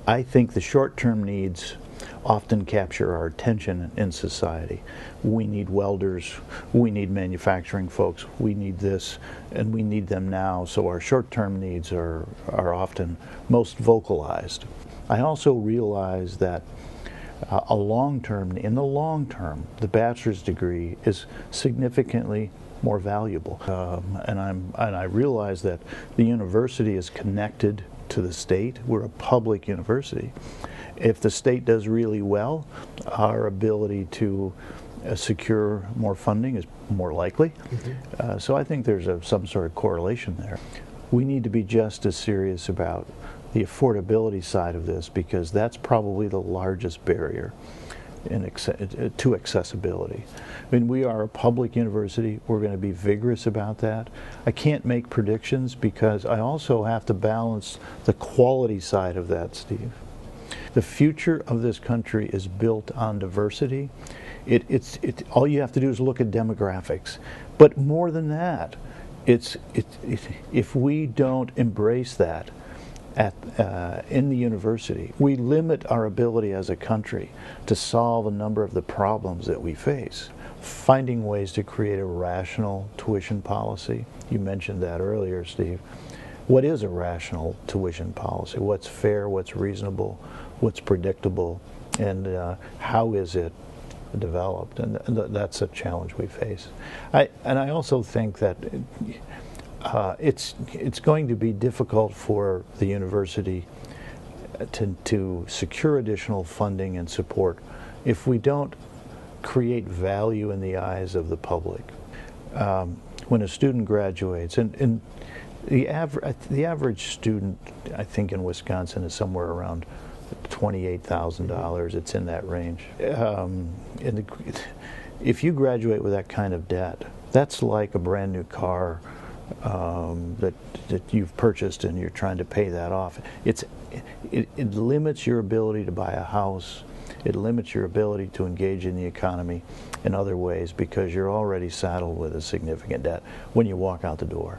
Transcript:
I think the short-term needs often capture our attention in society. We need welders, we need manufacturing folks, we need this, and we need them now, so our short-term needs are often most vocalized. I also realize that in the long term, the bachelor's degree is significantly more valuable. And I realize that the university is connected to the state. We're a public university. If the state does really well, our ability to secure more funding is more likely. So I think there's some sort of correlation there. We need to be just as serious about the affordability side of this, because that's probably the largest barrier to accessibility. I mean, we are a public university. We're going to be vigorous about that. I can't make predictions because I also have to balance the quality side of that, Steve. The future of this country is built on diversity. All you have to do is look at demographics. But more than that, if we don't embrace that in the university, we limit our ability as a country to solve a number of the problems that we face. Finding ways to create a rational tuition policy. You mentioned that earlier, Steve. What is a rational tuition policy? What's fair, what's reasonable, what's predictable, and how is it developed? And that's a challenge we face. I also think that it's going to be difficult for the university to secure additional funding and support if we don't create value in the eyes of the public. When a student graduates, and the average student, I think, in Wisconsin is somewhere around $28,000. It's in that range. If you graduate with that kind of debt, that's like a brand new car that you've purchased and you're trying to pay that off. It limits your ability to buy a house. It limits your ability to engage in the economy in other ways because you're already saddled with a significant debt when you walk out the door.